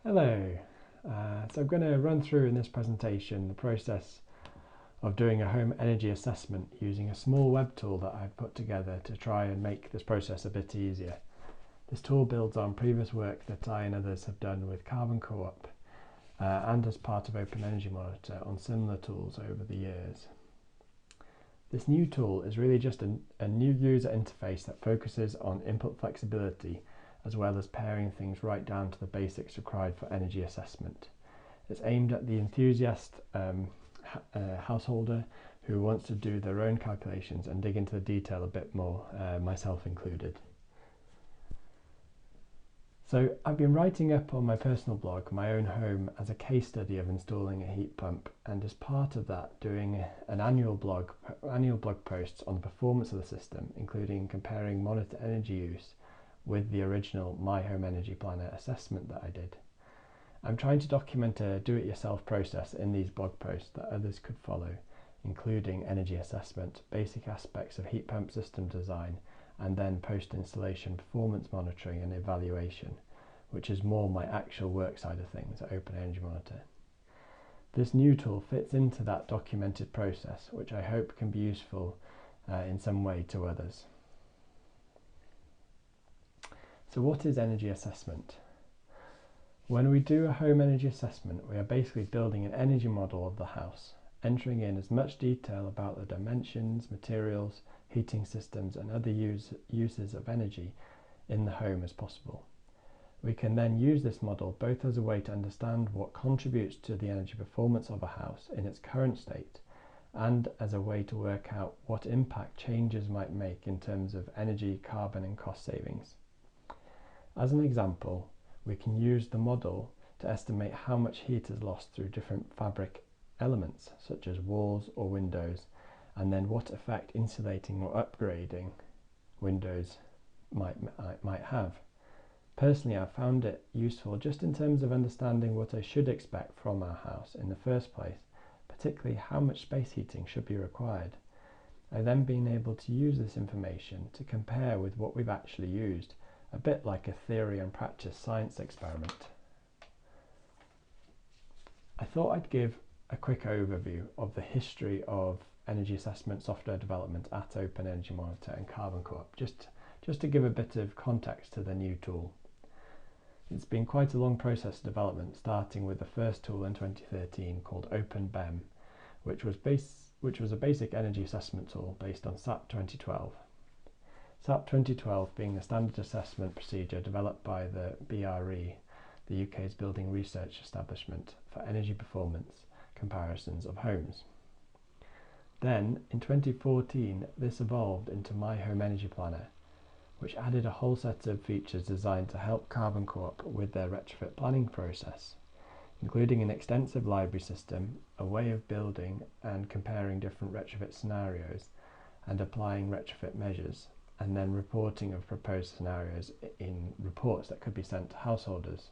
Hello. So I'm going to run through in this presentation the process of doing a home energy assessment using a small web tool that I've put together to try and make this process a bit easier. This tool builds on previous work that I and others have done with Carbon Co-op and as part of Open Energy Monitor on similar tools over the years. This new tool is really just a new user interface that focuses on input flexibility as well as paring things right down to the basics required for energy assessment. It's aimed at the enthusiast householder who wants to do their own calculations and dig into the detail a bit more, myself included. So I've been writing up on my personal blog my own home as a case study of installing a heat pump, and as part of that doing an annual blog posts on the performance of the system, including comparing monitor energy use with the original My Home Energy Planner assessment that I did. I'm trying to document a do-it-yourself process in these blog posts that others could follow, including energy assessment, basic aspects of heat pump system design, and then post-installation performance monitoring and evaluation, which is more my actual work side of things at Open Energy Monitor. This new tool fits into that documented process, which I hope can be useful in some way to others. So what is energy assessment? When we do a home energy assessment, we are basically building an energy model of the house, entering in as much detail about the dimensions, materials, heating systems and other uses of energy in the home as possible. We can then use this model both as a way to understand what contributes to the energy performance of a house in its current state, and as a way to work out what impact changes might make in terms of energy, carbon and cost savings. As an example, we can use the model to estimate how much heat is lost through different fabric elements such as walls or windows, and then what effect insulating or upgrading windows might have. Personally, I found it useful just in terms of understanding what I should expect from our house in the first place, particularly how much space heating should be required. I've then been able to use this information to compare with what we've actually used, a bit like a theory and practice science experiment. I thought I'd give a quick overview of the history of energy assessment software development at Open Energy Monitor and Carbon Co-op, just to give a bit of context to the new tool. It's been quite a long process of development, starting with the first tool in 2013 called OpenBEM, which was a basic energy assessment tool based on SAP 2012. SAP 2012 being the standard assessment procedure developed by the BRE, the UK's building research establishment, for energy performance comparisons of homes. Then, in 2014, this evolved into My Home Energy Planner, which added a whole set of features designed to help Carbon Co-op with their retrofit planning process, including an extensive library system, a way of building and comparing different retrofit scenarios, and applying retrofit measures, and then reporting of proposed scenarios in reports that could be sent to householders.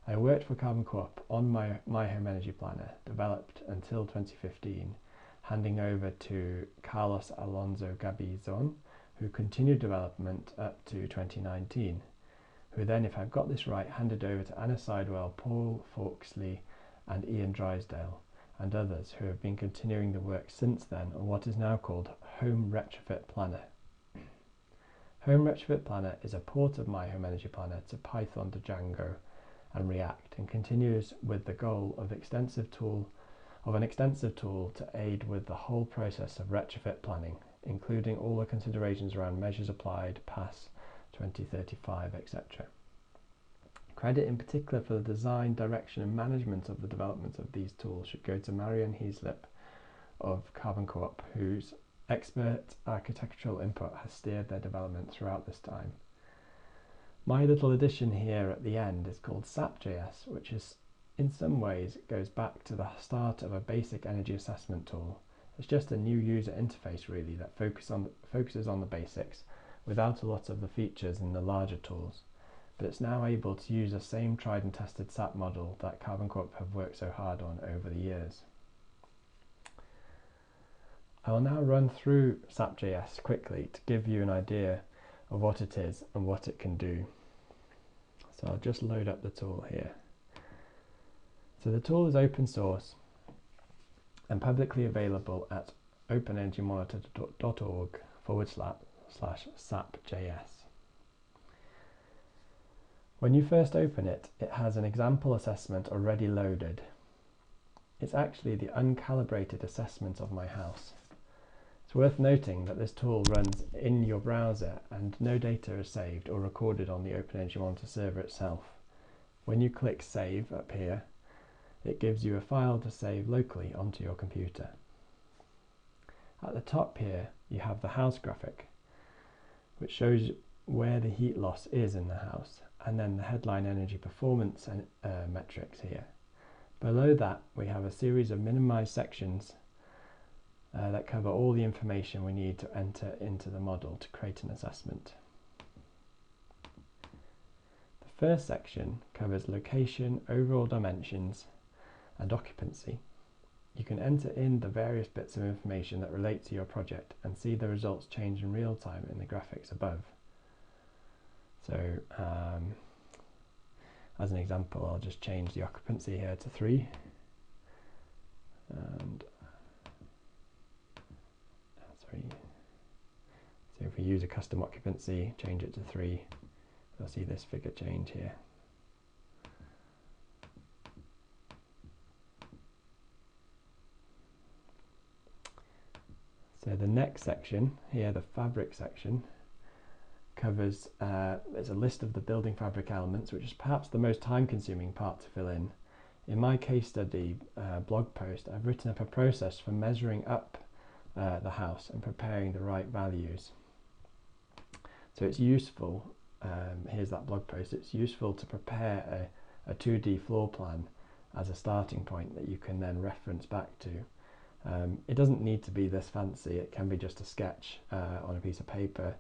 I worked for Carbon Co-op on my Home Energy Planner, developed until 2015, handing over to Carlos Alonso Gabizon, who continued development up to 2019, who then, if I've got this right, handed over to Anna Sidewell, Paul Fawksley and Ian Drysdale, and others who have been continuing the work since then on what is now called Home Retrofit Planner. Home Retrofit Planner is a port of My Home Energy Planner to Python, to Django and React, and continues with the goal of an extensive tool to aid with the whole process of retrofit planning, including all the considerations around measures applied, PASS 2035, etc. Credit in particular for the design, direction and management of the development of these tools should go to Marianne Heaslip of Carbon Co-op, whose expert architectural input has steered their development throughout this time. My little addition here at the end is called SAPjs, which is in some ways goes back to the start of a basic energy assessment tool. It's just a new user interface really that focuses on the basics without a lot of the features in the larger tools, but it's now able to use the same tried and tested SAP model that Carbon Co-op have worked so hard on over the years. I will now run through SAPjs quickly to give you an idea of what it is and what it can do. So I'll just load up the tool here. So the tool is open source and publicly available at openergymonitor.org/SAPjs. When you first open it, it has an example assessment already loaded. It's actually the uncalibrated assessment of my house. It's worth noting that this tool runs in your browser and no data is saved or recorded on the OpenEnergyMonitor server itself. When you click Save up here, it gives you a file to save locally onto your computer. At the top here, you have the house graphic, which shows where the heat loss is in the house, and then the headline energy performance and metrics here. Below that, we have a series of minimized sections that cover all the information we need to enter into the model to create an assessment. The first section covers location, overall dimensions, and occupancy. You can enter in the various bits of information that relate to your project and see the results change in real time in the graphics above. So as an example, I'll just change the occupancy here to 3, and so if we use a custom occupancy, change it to 3, you'll see this figure change here. So the next section here, the fabric section, covers, there's a list of the building fabric elements, which is perhaps the most time-consuming part to fill in. In my case study blog post, I've written up a process for measuring up the house and preparing the right values. So it's useful, here's that blog post, it's useful to prepare a 2D floor plan as a starting point that you can then reference back to. It doesn't need to be this fancy, it can be just a sketch on a piece of paper,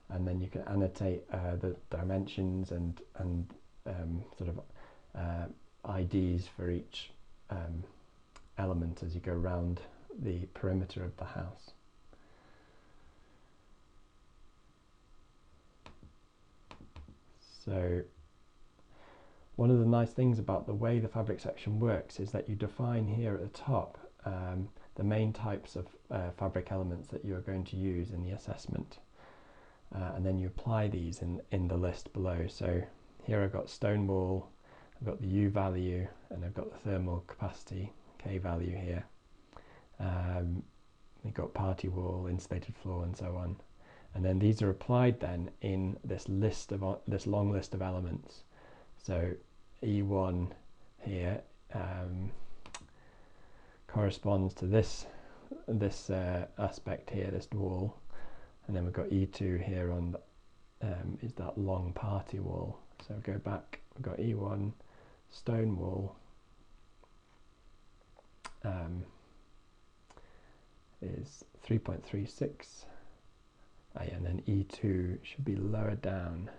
and then you can annotate the dimensions and sort of IDs for each element as you go around the perimeter of the house. So one of the nice things about the way the fabric section works is that you define here at the top the main types of fabric elements that you are going to use in the assessment, and then you apply these in the list below. So here I've got stone wall, I've got the U value, and I've got the thermal capacity K value here. We've got party wall, insulated floor, and so on. And then these are applied then in this list of this long list of elements. So E1 here corresponds to this aspect here, this wall, and then we've got E2 here on is that long party wall. So go back, we've got E1 stone wall is 3.36, and then E2 should be lower down.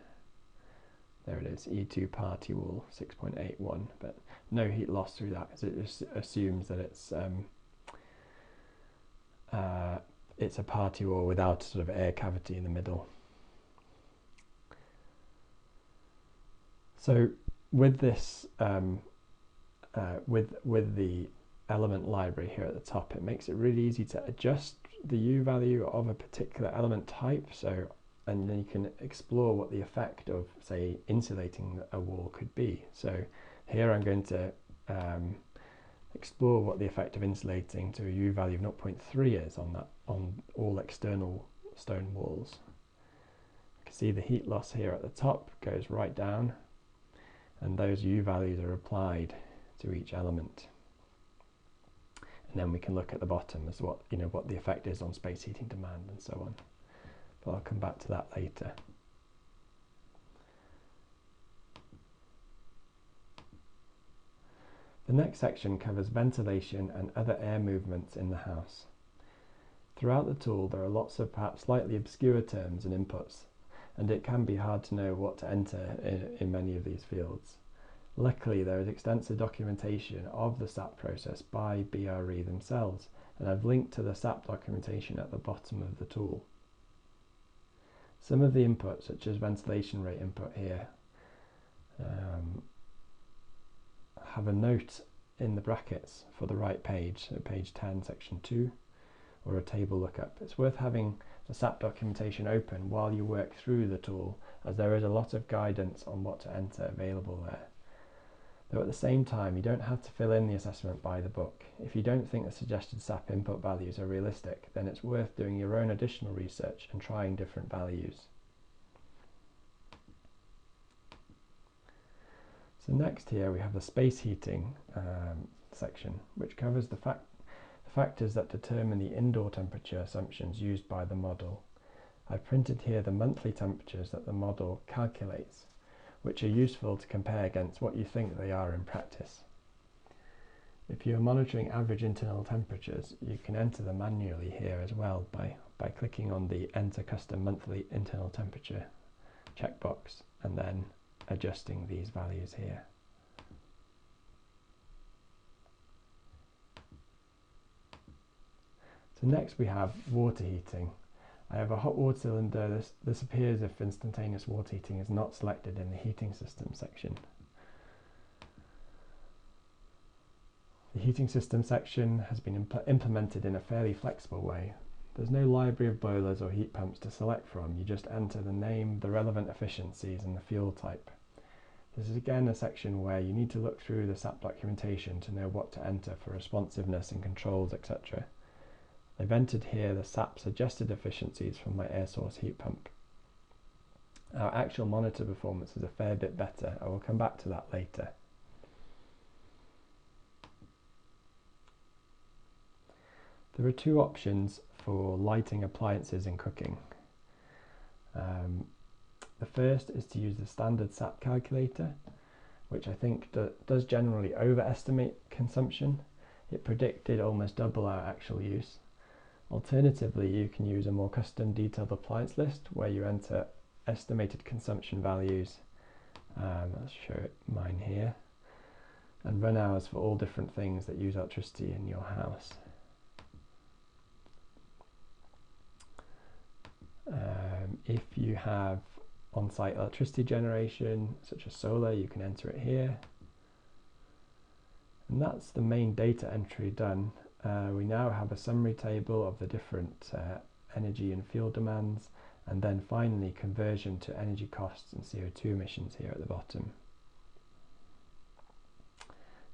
There it is, E2 party wall 6.81, but no heat loss through that because it just assumes that it's a party wall without sort of air cavity in the middle. So with this, with the element library here at the top, it makes it really easy to adjust the U value of a particular element type. So, and then you can explore what the effect of, say, insulating a wall could be. So here I'm going to explore what the effect of insulating to a U value of 0.3 is on all external stone walls. You can see the heat loss here at the top goes right down, and those U values are applied to each element. And then we can look at the bottom as what the effect is on space heating demand and so on. But I'll come back to that later. The next section covers ventilation and other air movements in the house. Throughout the tool there are lots of perhaps slightly obscure terms and inputs, and it can be hard to know what to enter in many of these fields. Luckily there is extensive documentation of the SAP process by BRE themselves, and I've linked to the SAP documentation at the bottom of the tool. Some of the inputs, such as ventilation rate input here, have a note in the brackets for the right page, so page 10, section 2, or a table lookup. It's worth having the SAP documentation open while you work through the tool, as there is a lot of guidance on what to enter available there. Though at the same time, you don't have to fill in the assessment by the book. If you don't think the suggested SAP input values are realistic, then it's worth doing your own additional research and trying different values. So next here we have the space heating section, which covers the factors that determine the indoor temperature assumptions used by the model. I've printed here the monthly temperatures that the model calculates, which are useful to compare against what you think they are in practice. If you're monitoring average internal temperatures, you can enter them manually here as well by clicking on the Enter Custom Monthly Internal Temperature checkbox and then adjusting these values here. So next we have water heating. I have a hot water cylinder. This appears if instantaneous water heating is not selected in the heating system section. The heating system section has been implemented in a fairly flexible way. There's no library of boilers or heat pumps to select from. You just enter the name, the relevant efficiencies and the fuel type. This is again a section where you need to look through the SAP documentation to know what to enter for responsiveness and controls, etc. I've entered here the SAP suggested efficiencies from my air source heat pump. Our actual monitor performance is a fair bit better. I will come back to that later. There are two options for lighting appliances in cooking. The first is to use the standard SAP calculator, which I think does generally overestimate consumption. It predicted almost double our actual use. Alternatively, you can use a more custom detailed appliance list where you enter estimated consumption values. Let's show mine here, and run hours for all different things that use electricity in your house. If you have on-site electricity generation, such as solar, you can enter it here. And that's the main data entry done. We now have a summary table of the different energy and fuel demands, and then finally conversion to energy costs and CO2 emissions here at the bottom.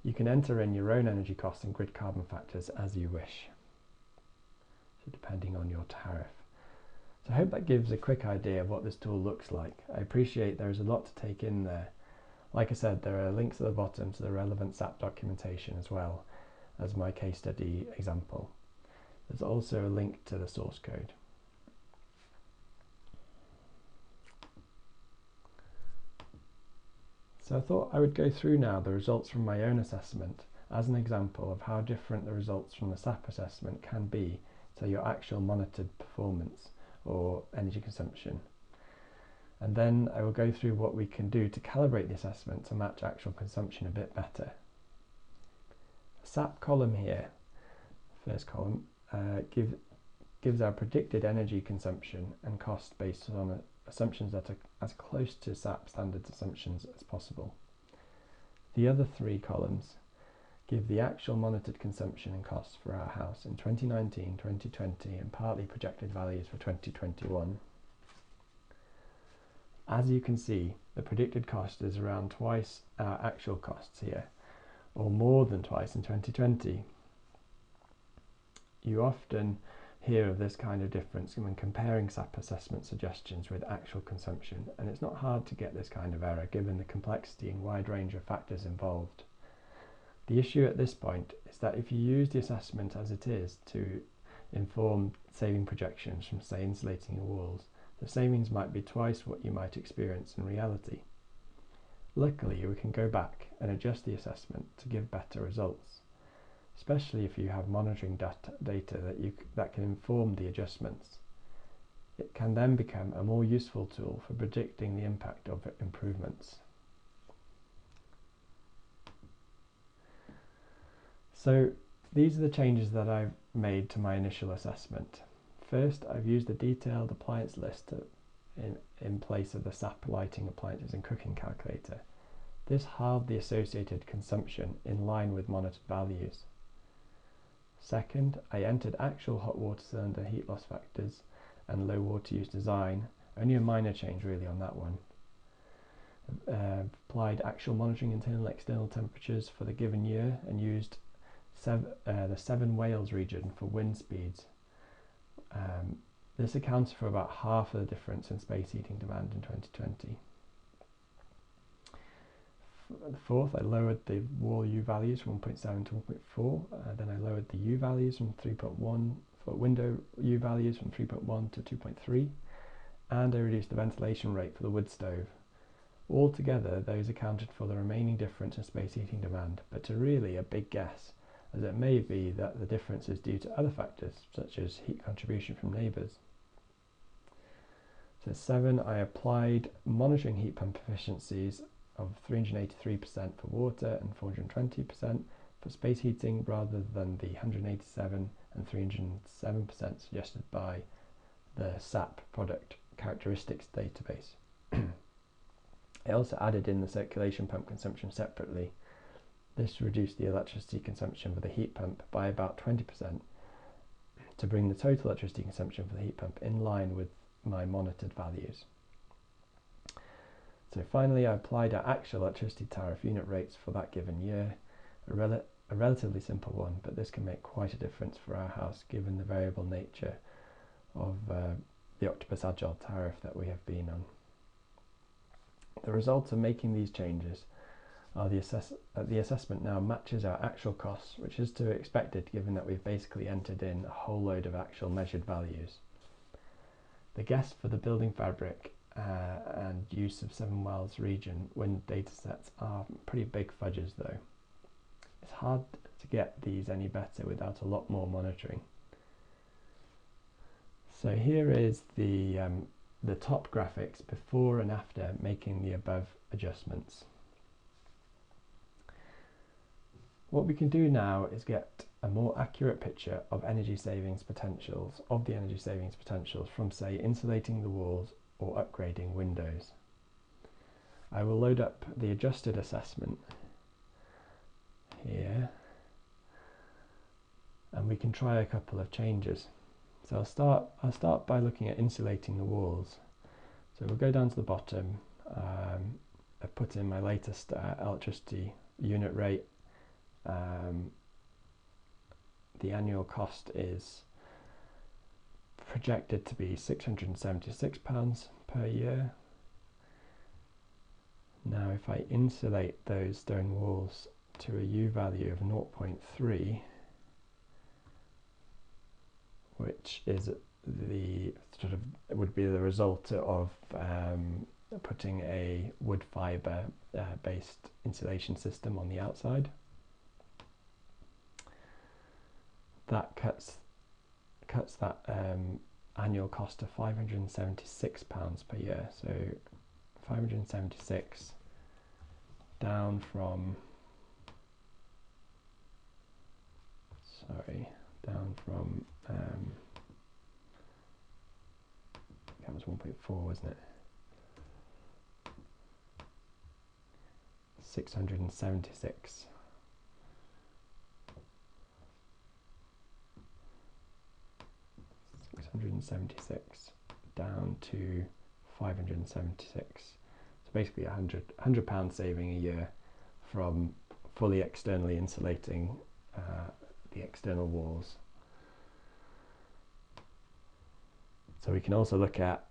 You can enter in your own energy costs and grid carbon factors as you wish, so depending on your tariff. So I hope that gives a quick idea of what this tool looks like. I appreciate there is a lot to take in there. Like I said, there are links at the bottom to the relevant SAP documentation as well as my case study example. There's also a link to the source code. So I thought I would go through now the results from my own assessment as an example of how different the results from the SAP assessment can be to your actual monitored performance or energy consumption. And then I will go through what we can do to calibrate the assessment to match actual consumption a bit better. The SAP column here, first column, gives our predicted energy consumption and cost based on assumptions that are as close to SAP standard assumptions as possible. The other three columns give the actual monitored consumption and costs for our house in 2019, 2020 and partly projected values for 2021. As you can see, the predicted cost is around twice our actual costs here, or more than twice in 2020. You often hear of this kind of difference when comparing SAP assessment suggestions with actual consumption, and it's not hard to get this kind of error given the complexity and wide range of factors involved. The issue at this point is that if you use the assessment as it is to inform saving projections from, say, insulating your walls, the savings might be twice what you might experience in reality. Luckily, we can go back and adjust the assessment to give better results, especially if you have monitoring data that can inform the adjustments. It can then become a more useful tool for predicting the impact of improvements. So these are the changes that I've made to my initial assessment. First, I've used the detailed appliance list in place of the SAP lighting appliances and cooking calculator. This halved the associated consumption in line with monitored values. Second, I entered actual hot water cylinder heat loss factors and low water use design, only a minor change really on that one. Applied actual monitoring internal and external temperatures for the given year and used the 7 Wales region for wind speeds. This accounts for about half of the difference in space heating demand in 2020. Fourth, I lowered the wall U values from 1.7 to 1.4. Then I lowered the U values from 3.1 for window U values from 3.1 to 2.3, and I reduced the ventilation rate for the wood stove. Altogether, those accounted for the remaining difference in space heating demand, but really a big guess, as it may be that the difference is due to other factors, such as heat contribution from neighbours. So 7, I applied monitoring heat pump efficiencies of 383% for water and 420% for space heating, rather than the 187 and 307% suggested by the SAP product characteristics database. I also added in the circulation pump consumption separately. This reduced the electricity consumption for the heat pump by about 20% to bring the total electricity consumption for the heat pump in line with my monitored values. So finally, I applied our actual electricity tariff unit rates for that given year, a relatively simple one, but this can make quite a difference for our house given the variable nature of the Octopus Agile tariff that we have been on. The result of making these changes are the assessment now matches our actual costs, which is to be expected given that we've basically entered in a whole load of actual measured values. The guess for the building fabric and use of 7 Wales region wind datasets are pretty big fudges though. It's hard to get these any better without a lot more monitoring. So here is the top graphics before and after making the above adjustments. What we can do now is get a more accurate picture of the energy savings potentials from, say, insulating the walls or upgrading windows. I will load up the adjusted assessment here, and we can try a couple of changes. So I'll start by looking at insulating the walls. So we'll go down to the bottom. I've put in my latest electricity unit rate. The annual cost is projected to be £676 per year. Now if I insulate those stone walls to a U value of 0.3, which is the would be the result of putting a wood fibre based insulation system on the outside. That cuts that annual cost to £576 per year. So 576 down from that was 1.4, wasn't it? 676. Down to 576. So basically £100 saving a year from fully externally insulating the external walls. So we can also look at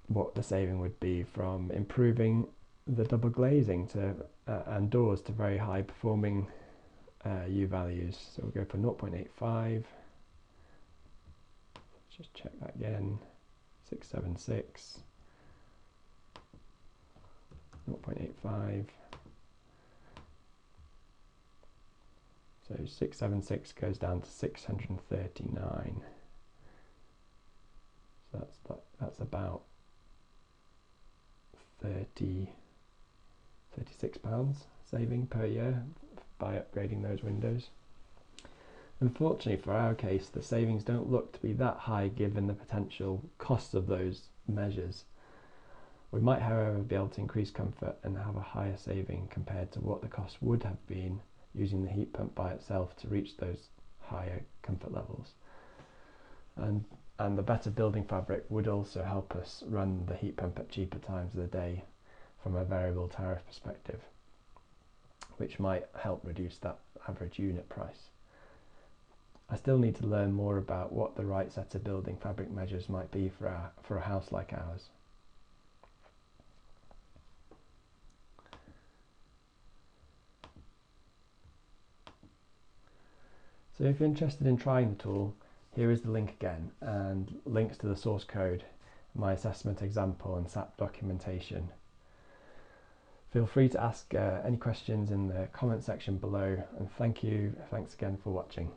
what the saving would be from improving the double glazing to and doors to very high performing U values. So we'll go for 0.85. Just check that again. 676. 0.85. So 676 goes down to 639. So that's about £36 saving per year by upgrading those windows. Unfortunately for our case, the savings don't look to be that high given the potential cost of those measures. We might, however, be able to increase comfort and have a higher saving compared to what the cost would have been using the heat pump by itself to reach those higher comfort levels. And the better building fabric would also help us run the heat pump at cheaper times of the day from a variable tariff perspective, which might help reduce that average unit price. I still need to learn more about what the right set of building fabric measures might be for a house like ours. So if you're interested in trying the tool, here is the link again, and links to the source code, my assessment example and SAP documentation. Feel free to ask any questions in the comment section below, and thanks again for watching.